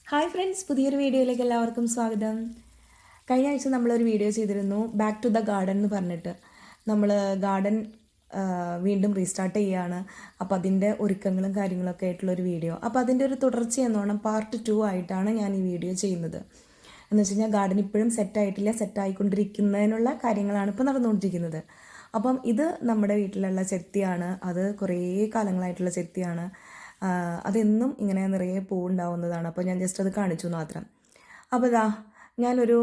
Hi friends, പുതിയൊരു വീഡിയോയിലേക്ക് എല്ലാവർക്കും സ്വാഗതം. കഴിഞ്ഞ ആഴ്ച നമ്മളൊരു വീഡിയോ ചെയ്തിരുന്നു, ബാക്ക് ടു ദ ഗാർഡൻ എന്ന് പറഞ്ഞിട്ട്. നമ്മൾ ഗാർഡൻ വീണ്ടും റീസ്റ്റാർട്ട് ചെയ്യുകയാണ്. അപ്പോൾ അതിൻ്റെ ഒരുക്കങ്ങളും കാര്യങ്ങളൊക്കെ ആയിട്ടുള്ളൊരു വീഡിയോ. അപ്പോൾ അതിൻ്റെ ഒരു തുടർച്ച എന്നോണം പാർട്ട് 2 ആയിട്ടാണ് ഞാൻ ഈ വീഡിയോ ചെയ്യുന്നത്. എന്ന് വെച്ച് കഴിഞ്ഞാൽ ഗാർഡൻ ഇപ്പോഴും സെറ്റായിട്ടില്ല, സെറ്റായിക്കൊണ്ടിരിക്കുന്നതിനുള്ള കാര്യങ്ങളാണ് ഇപ്പോൾ നടന്നുകൊണ്ടിരിക്കുന്നത്. അപ്പം ഇത് നമ്മുടെ വീട്ടിലുള്ള ചെത്തിയാണ്. അത് കുറേ കാലങ്ങളായിട്ടുള്ള ചെത്തിയാണ്. അതെന്നും ഇങ്ങനെ നിറയെ പൂവുണ്ടാവുന്നതാണ്. അപ്പോൾ ഞാൻ ജസ്റ്റ് അത് കാണിച്ചു മാത്രം. അപ്പോൾ ഇതാ ഞാനൊരു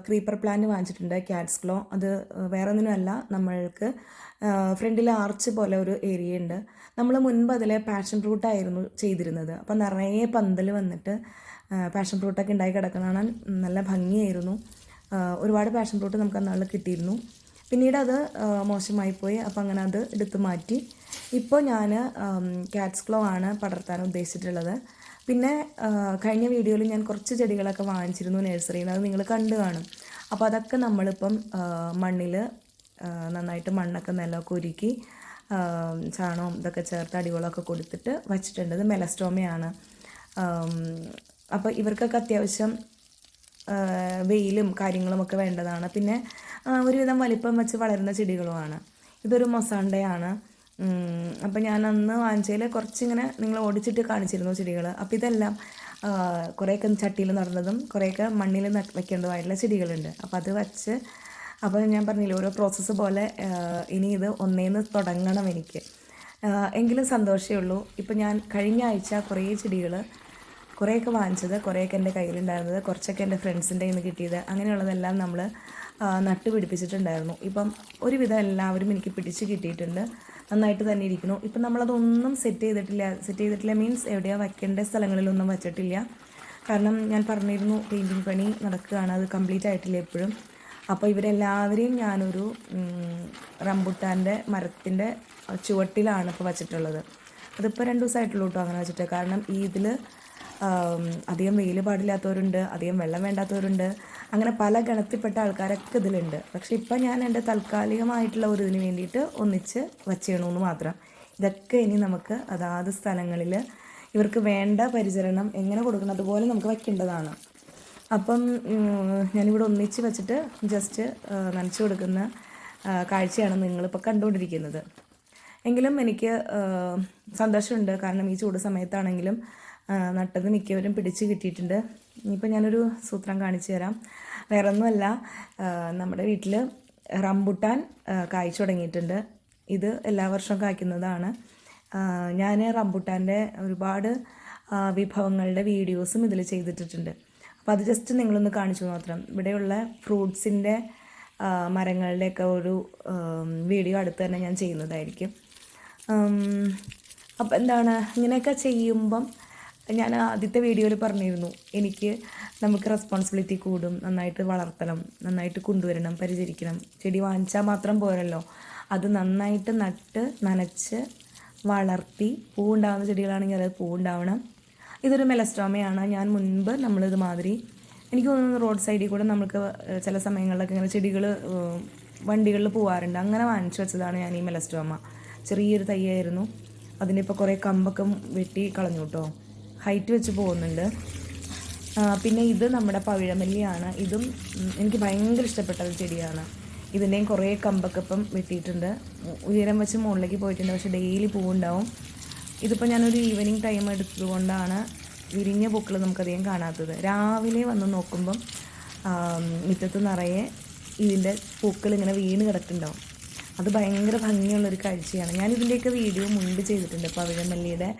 ക്രീപ്പർ പ്ലാന്റ് വാങ്ങിച്ചിട്ടുണ്ട്, ക്യാറ്റ്സ് ക്ലോ. അത് വേറെ ഒന്നിനുമല്ല, നമ്മൾക്ക് ഫ്രണ്ടിൽ ആർച്ച് പോലെ ഒരു ഏരിയ ഉണ്ട്. നമ്മൾ മുൻപ് അതിൽ പാഷൻ ഫ്രൂട്ടായിരുന്നു ചെയ്തിരുന്നത്. അപ്പോൾ നിറയെ പന്തൽ വന്നിട്ട് പാഷൻ ഫ്രൂട്ടൊക്കെ ഉണ്ടായി കിടക്കുന്നതാണ്. നല്ല ഭംഗിയായിരുന്നു. ഒരുപാട് പാഷൻ ഫ്രൂട്ട് നമുക്ക് അന്നാളിൽ കിട്ടിയിരുന്നു. പിന്നീട് അത് മോശമായിപ്പോയി. അപ്പോൾ അങ്ങനെ അത് എടുത്ത് മാറ്റി. ഇപ്പോൾ ഞാൻ ക്യാറ്റ്സ് ക്ലോ ആണ് പടർത്താൻ ഉദ്ദേശിച്ചിട്ടുള്ളത്. പിന്നെ കഴിഞ്ഞ വീഡിയോയിൽ ഞാൻ കുറച്ച് ചെടികളൊക്കെ വാങ്ങിച്ചിരുന്നു നഴ്സറിയിൽ നിന്ന്. അത് നിങ്ങൾ കണ്ടു കാണും. അപ്പോൾ അതൊക്കെ നമ്മളിപ്പം മണ്ണിൽ നന്നായിട്ട് മണ്ണൊക്കെ നിലമൊക്കെ ഒരുക്കി ചാണകം ഇതൊക്കെ ചേർത്ത് അടിവളമൊക്കെ കൊടുത്തിട്ട് വച്ചിട്ടുണ്ട്. ഇത് മെലസ്റ്റോമയാണ്. അപ്പോൾ ഇവർക്കൊക്കെ അത്യാവശ്യം വെയിലും കാര്യങ്ങളുമൊക്കെ വേണ്ടതാണ്. പിന്നെ ഒരുവിധം വലിപ്പം വെച്ച് വളരുന്ന ചെടികളുമാണ്. ഇതൊരു മൊസാണ്ടയാണ്. അപ്പോൾ ഞാൻ അന്ന് വാങ്ങിച്ചതിൽ കുറച്ചിങ്ങനെ നിങ്ങൾ ഓടിച്ചിട്ട് കാണിച്ചിരുന്നു ചെടികൾ. അപ്പോൾ ഇതെല്ലാം കുറേയൊക്കെ ചട്ടിയിൽ നടന്നതും കുറേയൊക്കെ മണ്ണിൽ വെക്കേണ്ടതായിട്ടുള്ള ചെടികളുണ്ട്. അപ്പോൾ അത് വച്ച്, അപ്പോൾ ഞാൻ പറഞ്ഞില്ലേ, ഓരോ പ്രോസസ്സ് പോലെ ഇനി ഇത് ഒന്നേന്ന് തുടങ്ങണം എനിക്ക്. എങ്കിലും സന്തോഷമേ ഉള്ളൂ. ഇപ്പോൾ ഞാൻ കഴിഞ്ഞ ആഴ്ച കുറേ ചെടികൾ കുറേയൊക്കെ വാങ്ങിച്ചത്, കുറേയൊക്കെ എൻ്റെ കയ്യിലുണ്ടായിരുന്നത്, കുറച്ചൊക്കെ എൻ്റെ ഫ്രണ്ട്സിൻ്റെ കയ്യിൽ നിന്ന് കിട്ടിയത്, അങ്ങനെയുള്ളതെല്ലാം നമ്മൾ നട്ടുപിടിപ്പിച്ചിട്ടുണ്ടായിരുന്നു. ഇപ്പം ഒരുവിധം എല്ലാവരും എനിക്ക് പിടിച്ച് കിട്ടിയിട്ടുണ്ട്. നന്നായിട്ട് തന്നെ ഇരിക്കുന്നു. ഇപ്പം നമ്മളതൊന്നും സെറ്റ് ചെയ്തിട്ടില്ല മീൻസ് എവിടെയാണ് വയ്ക്കേണ്ട സ്ഥലങ്ങളിലൊന്നും വച്ചിട്ടില്ല. കാരണം ഞാൻ പറഞ്ഞിരുന്നു, പെയിൻറ്റിങ് പണി നടക്കുകയാണ്, അത് കംപ്ലീറ്റ് ആയിട്ടില്ല എപ്പോഴും. അപ്പോൾ ഇവരെല്ലാവരെയും ഞാനൊരു റംബുട്ടാൻ്റെ മരത്തിൻ്റെ ചുവട്ടിലാണ് ഇപ്പോൾ വച്ചിട്ടുള്ളത്. അതിപ്പോൾ 2 ദിവസമായിട്ടുള്ളൂ കേട്ടോ അങ്ങനെ വെച്ചിട്ട്. കാരണം ഇതിൽ അധികം വെയിൽ പാടില്ലാത്തവരുണ്ട്, അധികം വെള്ളം വേണ്ടാത്തവരുണ്ട്, അങ്ങനെ പല ഗണത്തിൽപ്പെട്ട ആൾക്കാരൊക്കെ ഇതിലുണ്ട്. പക്ഷേ ഇപ്പം ഞാൻ എൻ്റെ താൽക്കാലികമായിട്ടുള്ള ഒരു ഇതിന് വേണ്ടിയിട്ട് ഒന്നിച്ച് വച്ചിടണമെന്ന് മാത്രം. ഇതൊക്കെ ഇനി നമുക്ക് അതാത് സ്ഥലങ്ങളിൽ ഇവർക്ക് വേണ്ട പരിചരണം എങ്ങനെ കൊടുക്കണം അതുപോലെ നമുക്ക് വയ്ക്കേണ്ടതാണ്. അപ്പം ഞാനിവിടെ ഒന്നിച്ച് വെച്ചിട്ട് ജസ്റ്റ് നനച്ചു കൊടുക്കുന്ന കാഴ്ചയാണ് നിങ്ങളിപ്പോൾ കണ്ടുകൊണ്ടിരിക്കുന്നത്. എങ്കിലും എനിക്ക് സന്തോഷമുണ്ട്. കാരണം ഈ ചൂട് സമയത്താണെങ്കിലും നട്ടത് മിക്കവരും പിടിച്ച് കിട്ടിയിട്ടുണ്ട്. ഇനിയിപ്പോൾ ഞാനൊരു സൂത്രം കാണിച്ചു തരാം. വേറെ ഒന്നുമല്ല, നമ്മുടെ വീട്ടിൽ റംബുട്ടാൻ കായ്ച്ചു തുടങ്ങിയിട്ടുണ്ട്. ഇത് എല്ലാ വർഷവും കായ്ക്കുന്നതാണ്. ഞാൻ റംബുട്ടാൻ്റെ ഒരുപാട് വിഭവങ്ങളുടെ വീഡിയോസും ഇതിൽ ചെയ്തിട്ടിട്ടുണ്ട്. അപ്പോൾ അത് ജസ്റ്റ് നിങ്ങളൊന്ന് കാണിച്ചു മാത്രം. ഇവിടെയുള്ള ഫ്രൂട്ട്സിൻ്റെ മരങ്ങളുടെയൊക്കെ ഒരു വീഡിയോ അടുത്ത് തന്നെ ഞാൻ ചെയ്യുന്നതായിരിക്കും. അപ്പം എന്താണ്, ഇങ്ങനെയൊക്കെ ചെയ്യുമ്പം ഞാൻ ആദ്യത്തെ വീഡിയോയിൽ പറഞ്ഞിരുന്നു, നമുക്ക് റെസ്പോൺസിബിലിറ്റി കൂടും. നന്നായിട്ട് വളർത്തണം, നന്നായിട്ട് കൊണ്ടുവരണം, പരിചരിക്കണം. ചെടി വാങ്ങിച്ചാൽ മാത്രം പോരല്ലോ, അത് നന്നായിട്ട് നട്ട് നനച്ച് വളർത്തി പൂവുണ്ടാകുന്ന ചെടികളാണെങ്കിൽ അത് പൂവുണ്ടാവണം. ഇതൊരു മെലസ്റ്റോമയാണ്. ഞാൻ മുൻപ് നമ്മളിത് മാതിരി, എനിക്ക് തോന്നുന്നു റോഡ് സൈഡിൽ കൂടെ നമുക്ക് ചില സമയങ്ങളിലൊക്കെ ഇങ്ങനെ ചെടികൾ വണ്ടികളിൽ പോകാറുണ്ട്. അങ്ങനെ വാങ്ങിച്ചു വെച്ചതാണ് ഞാൻ ഈ മെലസ്റ്റോമ. ചെറിയൊരു തൈയായിരുന്നു. അതിനിപ്പോൾ കുറേ കമ്പൊക്കെ വെട്ടി കളഞ്ഞു കേട്ടോ. ഹൈറ്റ് വെച്ച് പോകുന്നുണ്ട്. പിന്നെ ഇത് നമ്മുടെ പവിഴമല്ലിയാണ്. ഇതും എനിക്ക് ഭയങ്കര ഇഷ്ടപ്പെട്ട ഒരു ചെടിയാണ്. ഇതിൻ്റെയും കുറേ കമ്പൊക്കെ ഇപ്പം വെട്ടിയിട്ടുണ്ട്. ഉയരം വെച്ച് മുകളിലേക്ക് പോയിട്ടുണ്ട്. പക്ഷേ ഡെയിലി പൂവുണ്ടാവും. ഇതിപ്പോൾ ഞാനൊരു ഈവനിങ് ടൈം എടുത്തതുകൊണ്ടാണ് വിരിഞ്ഞ പൂക്കൾ നമുക്കധികം കാണാത്തത്. രാവിലെ വന്ന് നോക്കുമ്പം മുറ്റത്ത് നിറയെ ഇതിൻ്റെ പൂക്കൾ ഇങ്ങനെ വീണ് കിടക്കുന്നുണ്ടാവും. അത് ഭയങ്കര ഭംഗിയുള്ളൊരു കാഴ്ചയാണ്. ഞാനിതിൻ്റെയൊക്കെ വീഡിയോ മുൻപ് ചെയ്തിട്ടുണ്ട്, പവിഴമല്ലിയുടെ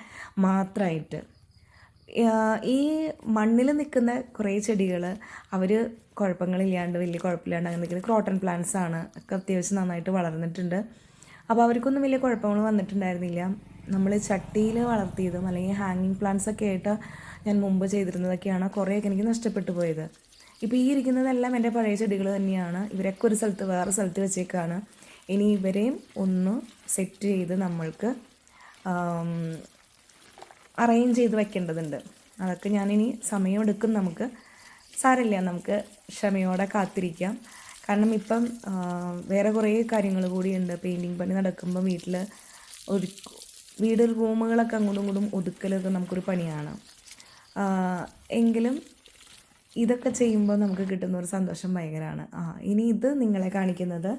മാത്രമായിട്ട്. ഈ മണ്ണിൽ നിൽക്കുന്ന കുറേ ചെടികൾ അവർ കുഴപ്പങ്ങളില്ലാണ്ട്, വലിയ കുഴപ്പമില്ലാണ്ട് അങ്ങനെ നിൽക്കുന്നത് ക്രോട്ടൺ പ്ലാന്റ്സ് ആണ്. ഒക്കെ അത്യാവശ്യം നന്നായിട്ട് വളർന്നിട്ടുണ്ട്. അപ്പോൾ അവർക്കൊന്നും വലിയ കുഴപ്പങ്ങൾ വന്നിട്ടുണ്ടായിരുന്നില്ല. നമ്മൾ ചട്ടിയിൽ വളർത്തിയതും അല്ലെങ്കിൽ ഹാങ്ങിങ് പ്ലാന്റ്സ് ഒക്കെ ആയിട്ട് ഞാൻ മുമ്പ് ചെയ്തിരുന്നതൊക്കെയാണ് കുറേയൊക്കെ എനിക്ക് നഷ്ടപ്പെട്ടു പോയത്. ഇപ്പോൾ ഈ ഇരിക്കുന്നതെല്ലാം എൻ്റെ പഴയ ചെടികൾ തന്നെയാണ്. ഇവരൊക്കെ ഒരു സ്ഥലത്ത് വേറെ സ്ഥലത്ത് വെച്ചേക്കാണ്. ഇനി ഇവരെയും ഒന്ന് സെറ്റ് ചെയ്ത് നമ്മൾക്ക് അറേഞ്ച് ചെയ്ത് വയ്ക്കേണ്ടതുണ്ട്. അതൊക്കെ ഞാനിനി സമയമെടുക്കും. നമുക്ക് സാരമില്ല, നമുക്ക് ക്ഷമയോടെ കാത്തിരിക്കാം. കാരണം ഇപ്പം വേറെ കുറേ കാര്യങ്ങൾ കൂടിയുണ്ട്. പെയിൻറ്റിങ് പണി നടക്കുമ്പോൾ വീട് റൂമുകളൊക്കെ അങ്ങോട്ടും ഇങ്ങോട്ടും ഒതുക്കലൊക്കെ നമുക്കൊരു പണിയാണ്. എങ്കിലും ഇതൊക്കെ ചെയ്യുമ്പോൾ നമുക്ക് കിട്ടുന്ന ഒരു സന്തോഷം ഭയങ്കരമാണ്. ഇനി ഇത് നിങ്ങളെ കാണിക്കുന്നത്,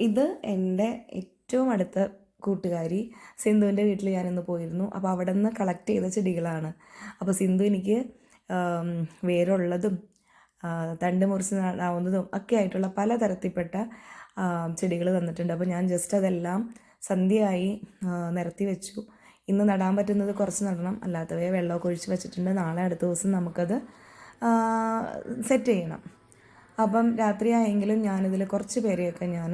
ഇത് എൻ്റെ ഏറ്റവും അടുത്ത കൂട്ടുകാരി സിന്ധുവിൻ്റെ വീട്ടിൽ ഞാനിന്ന് പോയിരുന്നു. അപ്പോൾ അവിടെ നിന്ന് കളക്ട് ചെയ്ത ചെടികളാണ്. അപ്പോൾ സിന്ധു എനിക്ക് വേരുള്ളതും തണ്ട് മുറിച്ച് നടാവുന്നതും ഒക്കെ ആയിട്ടുള്ള പലതരത്തിൽപ്പെട്ട ചെടികൾ തന്നിട്ടുണ്ട്. അപ്പോൾ ഞാൻ ജസ്റ്റ് അതെല്ലാം സന്ധ്യയായി നിരത്തി വെച്ചു. ഇന്ന് നടാൻ പറ്റുന്നത് കുറച്ച് നടണം, അല്ലാത്തവയെ വെള്ളമൊക്കെ ഒഴിച്ച് വെച്ചിട്ടുണ്ട്. നാളെ അടുത്ത ദിവസം നമുക്കത് സെറ്റ് ചെയ്യണം. അപ്പം രാത്രിയായെങ്കിലും ഞാനിതിൽ കുറച്ച് പേരെയൊക്കെ ഞാൻ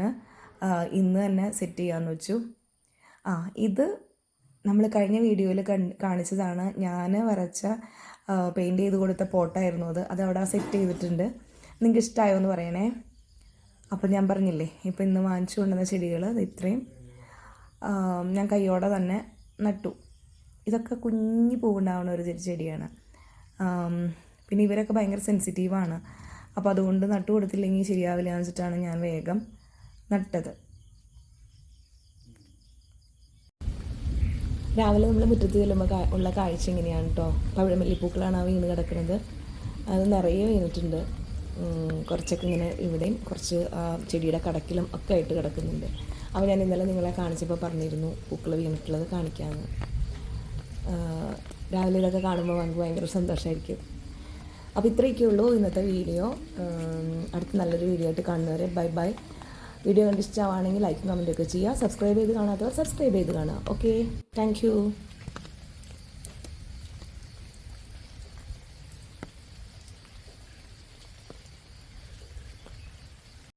ഇന്ന് തന്നെ സെറ്റ് ചെയ്യാമെന്ന് വെച്ചു. ഇത് നമ്മൾ കഴിഞ്ഞ വീഡിയോയിൽ കാണിച്ചതാണ്. ഞാൻ വരച്ച പെയിൻറ്റ് ചെയ്ത് കൊടുത്ത പോട്ടായിരുന്നു അത് അവിടെ സെറ്റ് ചെയ്തിട്ടുണ്ട്. നിങ്ങൾക്ക് ഇഷ്ടമായോ എന്ന് പറയണേ. അപ്പം ഞാൻ പറഞ്ഞില്ലേ, ഇപ്പം ഇന്ന് വാങ്ങിച്ചു കൊണ്ടുവന്ന ചെടികൾ ഇത്രയും ഞാൻ കൈയോടെ തന്നെ നട്ടു. ഇതൊക്കെ കുഞ്ഞി പൂവുണ്ടാവുന്ന ഒരു ചെടിയാണ്. പിന്നെ ഇവരൊക്കെ ഭയങ്കര സെൻസിറ്റീവാണ്. അപ്പോൾ അതുകൊണ്ട് നട്ടു കൊടുത്തില്ലെങ്കിൽ ശരിയാവില്ല എന്ന് വെച്ചിട്ടാണ് ഞാൻ വേഗം നട്ടത്. രാവിലെ നമ്മൾ മുറ്റത്ത് ചെല്ലുമ്പോൾ ഉള്ള കാഴ്ച ഇങ്ങനെയാണ് കേട്ടോ. പവിഴമല്ലിപ്പൂക്കളാണ് ആ വീണ് കിടക്കുന്നത്. അത് നിറയെ വീണിട്ടുണ്ട്. കുറച്ചൊക്കെ ഇങ്ങനെ ഇവിടെയും കുറച്ച് ചെടിയുടെ കടക്കിലും ഒക്കെ ആയിട്ട് കിടക്കുന്നുണ്ട്. അപ്പോൾ ഞാൻ ഇന്നലെ നിങ്ങളെ കാണിച്ചപ്പോൾ പറഞ്ഞിരുന്നു പൂക്കൾ വീണിട്ടുള്ളത് കാണിക്കാമെന്ന്. രാവിലെ ഇതൊക്കെ കാണുമ്പോൾ നമുക്ക് ഭയങ്കര സന്തോഷമായിരിക്കും. അപ്പോൾ ഇത്രയൊക്കെ ഉള്ളൂ ഇന്നത്തെ വീഡിയോ. അടുത്ത നല്ലൊരു വീഡിയോ ആയിട്ട് കാണുന്നവരെ ബൈ ബൈ. വീഡിയോ കണ്ട് ഇഷ്ടമാണെങ്കിൽ ലൈക്കും കമൻറ്റൊക്കെ ചെയ്യുക. സബ്സ്ക്രൈബ് ചെയ്ത് കാണാത്തവർ സബ്സ്ക്രൈബ് ചെയ്ത് കാണുക. Okay, thank you.